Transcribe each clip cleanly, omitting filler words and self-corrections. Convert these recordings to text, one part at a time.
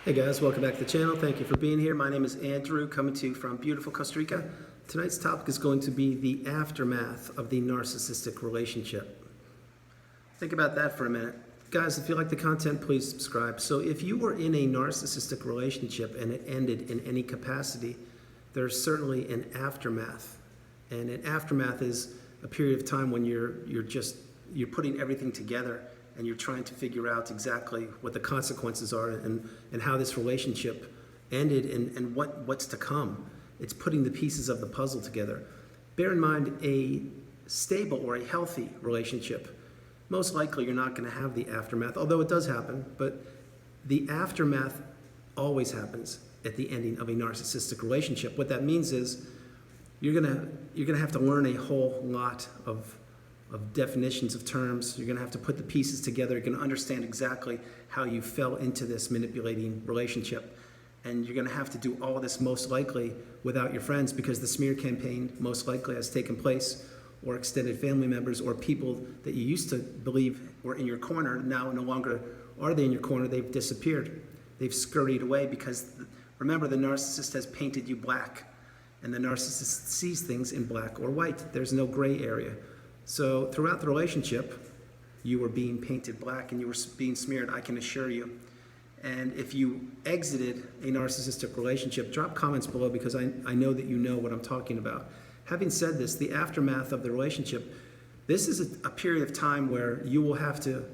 Hey guys, welcome back to the channel. Thank you for being here. My name is Andrew, coming to you from beautiful Costa Rica. Tonight's topic is going to be the aftermath of the narcissistic relationship. Think about that for a minute. Guys, if you like the content, please subscribe. So if you were in a narcissistic relationship and it ended in any capacity, there's certainly an aftermath. And an aftermath is a period of time when you're putting everything together and you're trying to figure out exactly what the consequences are and how this relationship ended and what's to come. It's putting the pieces of the puzzle together. Bear in mind, a stable or a healthy relationship, most likely you're not going to have the aftermath, although it does happen, but the aftermath always happens at the ending of a narcissistic relationship. What that means is you're gonna have to learn a whole lot of definitions of terms. You're going to have to put the pieces together. You're going to understand exactly how you fell into this manipulating relationship. And you're going to have to do all of this most likely without your friends, because the smear campaign most likely has taken place, or extended family members or people that you used to believe were in your corner now no longer are they in your corner. They've disappeared. They've scurried away because, remember, the narcissist has painted you black, and the narcissist sees things in black or white. There's no gray area. So throughout the relationship, you were being painted black and you were being smeared, I can assure you. And if you exited a narcissistic relationship, drop comments below, because I know that you know what I'm talking about. Having said this, the aftermath of the relationship, this is a period of time where you'll have to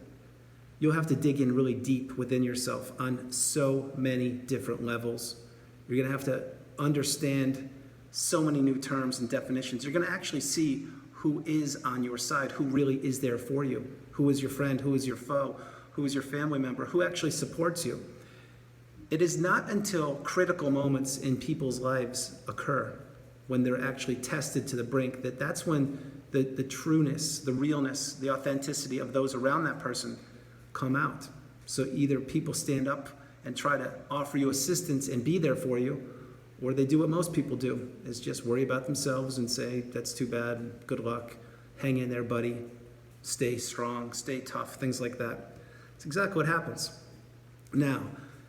dig in really deep within yourself on so many different levels. You're going to have to understand so many new terms and definitions. You're going to actually see who is on your side, who really is there for you, who is your friend, who is your foe, who is your family member, who actually supports you. It is not until critical moments in people's lives occur, when they're actually tested to the brink, that's when the trueness, the realness, the authenticity of those around that person come out. So either people stand up and try to offer you assistance and be there for you, or they do what most people do, is just worry about themselves and say, that's too bad, good luck, hang in there, buddy, stay strong, stay tough, things like that. It's exactly what happens. Now,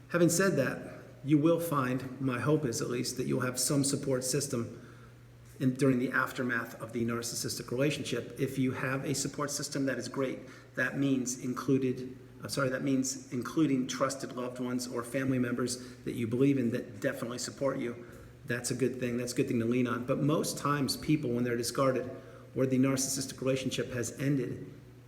having said that, you will find, my hope is at least, that you'll have some support system during the aftermath of the narcissistic relationship. If you have a support system, that is great. That means including trusted loved ones or family members that you believe in that definitely support you. That's a good thing. That's a good thing to lean on. But most times people, when they're discarded or the narcissistic relationship has ended,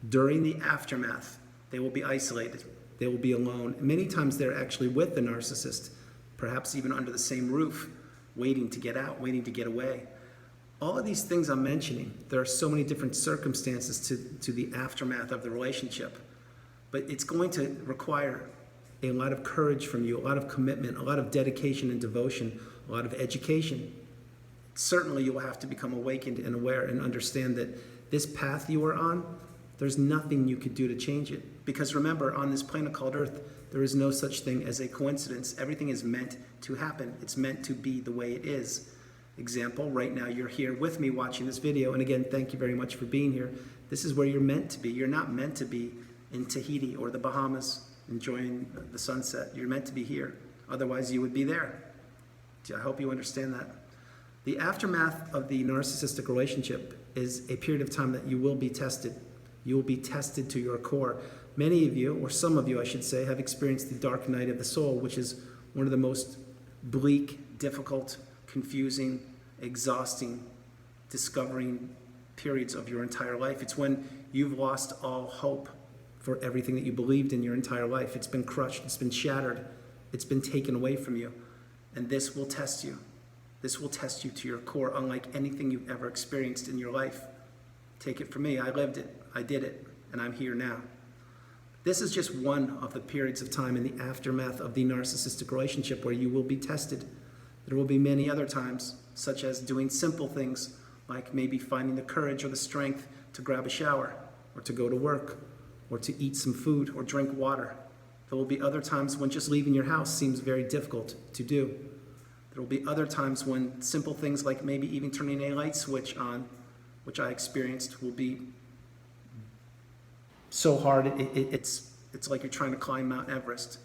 during the aftermath, they will be isolated. They will be alone. Many times they're actually with the narcissist, perhaps even under the same roof, waiting to get out, waiting to get away. All of these things I'm mentioning, there are so many different circumstances to the aftermath of the relationship. But it's going to require a lot of courage from you, a lot of commitment, a lot of dedication and devotion, a lot of education. Certainly you will have to become awakened and aware and understand that this path you are on, there's nothing you could do to change it. Because remember, on this planet called Earth, there is no such thing as a coincidence. Everything is meant to happen. It's meant to be the way it is. Example, right now you're here with me watching this video, and again, thank you very much for being here. This is where you're meant to be. You're not meant to be in Tahiti or the Bahamas enjoying the sunset. You're meant to be here. Otherwise, you would be there. I hope you understand that. The aftermath of the narcissistic relationship is a period of time that you will be tested. You will be tested to your core. Many of you, or some of you I should say, have experienced the dark night of the soul, which is one of the most bleak, difficult, confusing, exhausting, discovering periods of your entire life. It's when you've lost all hope for everything that you believed in your entire life. It's been crushed, it's been shattered, it's been taken away from you. And this will test you. This will test you to your core, unlike anything you've ever experienced in your life. Take it from me, I lived it, I did it, and I'm here now. This is just one of the periods of time in the aftermath of the narcissistic relationship where you will be tested. There will be many other times, such as doing simple things, like maybe finding the courage or the strength to grab a shower, or to go to work, or to eat some food or drink water. There will be other times when just leaving your house seems very difficult to do. There will be other times when simple things like maybe even turning a light switch on, which I experienced, will be so hard, it's like you're trying to climb Mount Everest.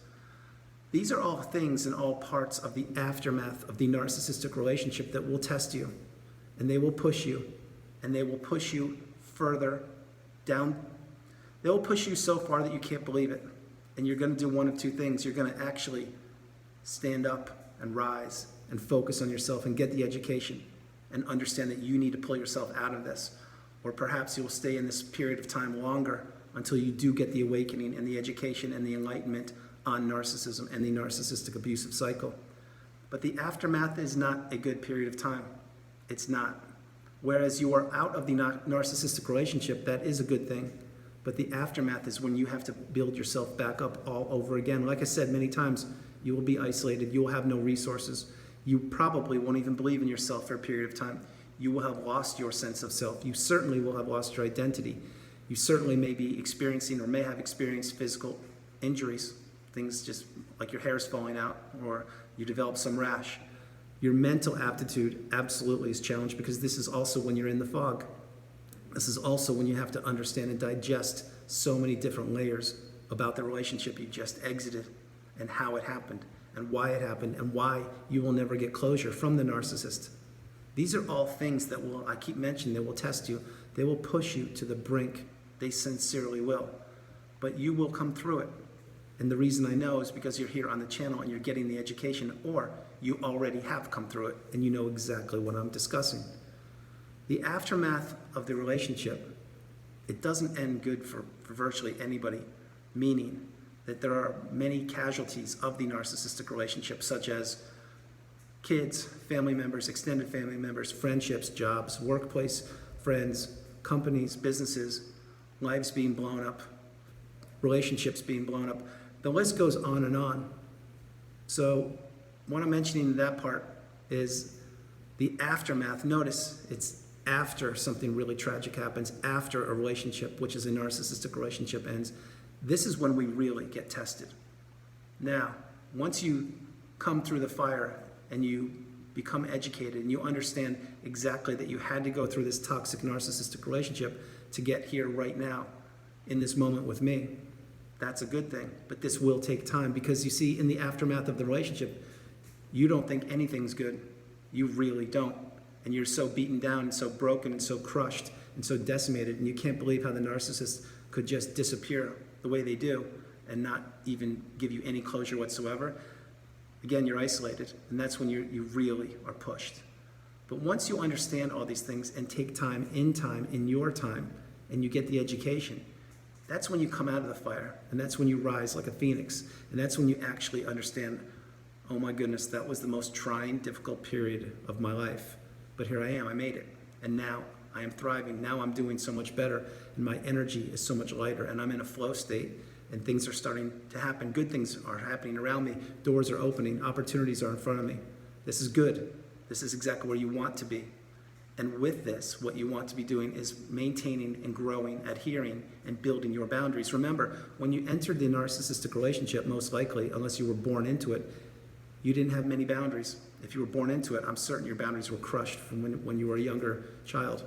These are all things and all parts of the aftermath of the narcissistic relationship that will test you, and they will push you, and they will push you further down. They will push you so far that you can't believe it. And you're going to do one of two things. You're going to actually stand up and rise and focus on yourself and get the education and understand that you need to pull yourself out of this. Or perhaps you will stay in this period of time longer until you do get the awakening and the education and the enlightenment on narcissism and the narcissistic abusive cycle. But the aftermath is not a good period of time. It's not. Whereas you are out of the narcissistic relationship, that is a good thing. But the aftermath is when you have to build yourself back up all over again. Like I said many times, you will be isolated. You will have no resources. You probably won't even believe in yourself for a period of time. You will have lost your sense of self. You certainly will have lost your identity. You certainly may be experiencing or may have experienced physical injuries. Things just like your hair is falling out or you develop some rash. Your mental aptitude absolutely is challenged because this is also when you're in the fog. This is also when you have to understand and digest so many different layers about the relationship you just exited and how it happened and why you will never get closure from the narcissist. These are all things that will, I keep mentioning, they will test you. They will push you to the brink. They sincerely will. But you will come through it. And the reason I know is because you're here on the channel and you're getting the education, or you already have come through it and you know exactly what I'm discussing. The aftermath of the relationship, it doesn't end good for virtually anybody, meaning that there are many casualties of the narcissistic relationship, such as kids, family members, extended family members, friendships, jobs, workplace, friends, companies, businesses, lives being blown up, relationships being blown up. The list goes on and on. So what I'm mentioning in that part is the aftermath. Notice it's after something really tragic happens, after a relationship, which is a narcissistic relationship, ends. This is when we really get tested. Now, once you come through the fire and you become educated and you understand exactly that you had to go through this toxic narcissistic relationship to get here right now in this moment with me, that's a good thing. But this will take time because you see, in the aftermath of the relationship, you don't think anything's good. You really don't. And you're so beaten down and so broken and so crushed and so decimated, and you can't believe how the narcissist could just disappear the way they do and not even give you any closure whatsoever. Again, you're isolated, and that's when you really are pushed. But once you understand all these things and take time, in your time, and you get the education, that's when you come out of the fire, and that's when you rise like a phoenix, and that's when you actually understand, oh my goodness, that was the most trying, difficult period of my life. But here I am, I made it, and now I am thriving. Now I'm doing so much better, and my energy is so much lighter, and I'm in a flow state, and things are starting to happen. Good things are happening around me. Doors are opening. Opportunities are in front of me. This is good. This is exactly where you want to be. And with this, what you want to be doing is maintaining and growing, adhering, and building your boundaries. Remember, when you entered the narcissistic relationship, most likely, unless you were born into it, you didn't have many boundaries. If you were born into it, I'm certain your boundaries were crushed from when you were a younger child.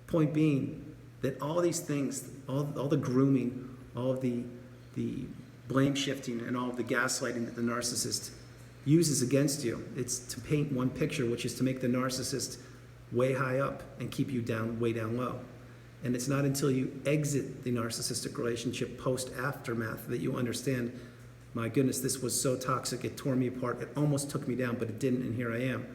Point being that all these things, all the grooming, all of the blame shifting and all of the gaslighting that the narcissist uses against you, it's to paint one picture, which is to make the narcissist way high up and keep you down, way down low. And it's not until you exit the narcissistic relationship post-aftermath that you understand, my goodness, this was so toxic, it tore me apart, it almost took me down, but it didn't, and here I am.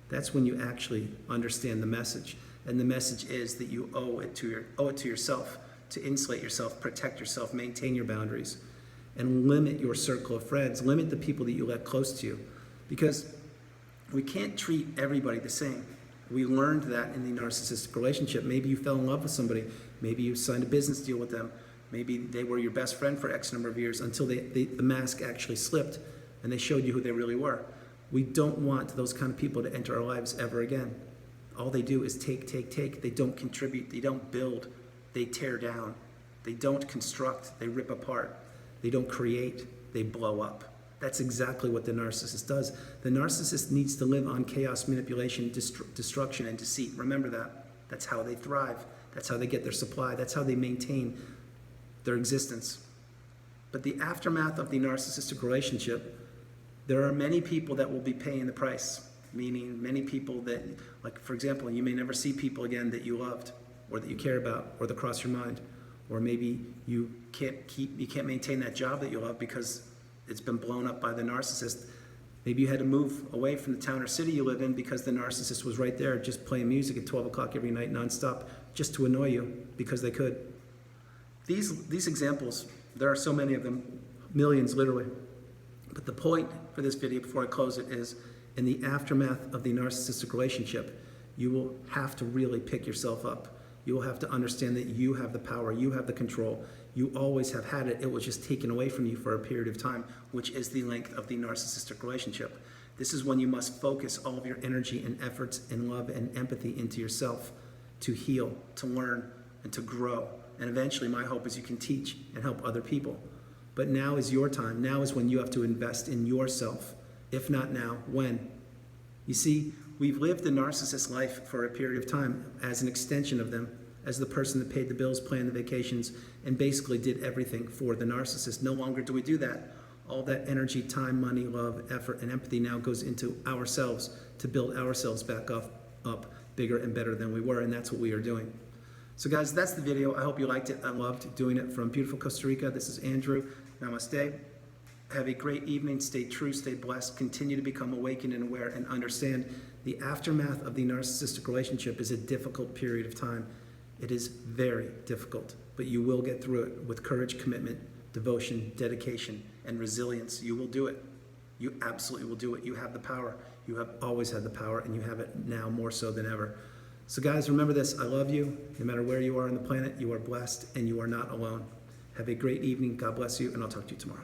That's when you actually understand the message. And the message is that you owe it to yourself, to insulate yourself, protect yourself, maintain your boundaries, and limit your circle of friends, limit the people that you let close to you. Because we can't treat everybody the same. We learned that in the narcissistic relationship. Maybe you fell in love with somebody, maybe you signed a business deal with them, maybe they were your best friend for X number of years until the mask actually slipped and they showed you who they really were. We don't want those kind of people to enter our lives ever again. All they do is take. They don't contribute, they don't build, they tear down. They don't construct, they rip apart. They don't create, they blow up. That's exactly what the narcissist does. The narcissist needs to live on chaos, manipulation, destruction, and deceit. Remember that. That's how they thrive. That's how they get their supply. That's how they maintain their existence. But the aftermath of the narcissistic relationship There are many people that will be paying the price, meaning many people that, like for example, you may never see people again that you loved or that you care about or that cross your mind. Or maybe you can't maintain that job that you love because it's been blown up by the narcissist. Maybe you had to move away from the town or city you live in because the narcissist was right there just playing music at 12 o'clock every night nonstop just to annoy you because they could. These examples, there are so many of them, millions literally. But the point for this video before I close it is, in the aftermath of the narcissistic relationship, you will have to really pick yourself up. You will have to understand that you have the power, you have the control. You always have had it. It was just taken away from you for a period of time, which is the length of the narcissistic relationship. This is when you must focus all of your energy and efforts and love and empathy into yourself to heal, to learn, and to grow. And eventually, my hope is you can teach and help other people. But now is your time. Now is when you have to invest in yourself. If not now, when? You see, we've lived the narcissist's life for a period of time as an extension of them, as the person that paid the bills, planned the vacations, and basically did everything for the narcissist. No longer do we do that. All that energy, time, money, love, effort, and empathy now goes into ourselves to build ourselves back up bigger and better than we were, and that's what we are doing. So guys, that's the video. I hope you liked it. I loved doing it from beautiful Costa Rica. This is Andrew. Namaste. Have a great evening. Stay true, stay blessed. Continue to become awakened and aware, and understand the aftermath of the narcissistic relationship is a difficult period of time. It is very difficult, but you will get through it with courage, commitment, devotion, dedication, and resilience. You will do it. You absolutely will do it. You have the power. You have always had the power, and you have it now more so than ever. So guys, remember this. I love you. No matter where you are on the planet, you are blessed, and you are not alone. Have a great evening. God bless you, and I'll talk to you tomorrow.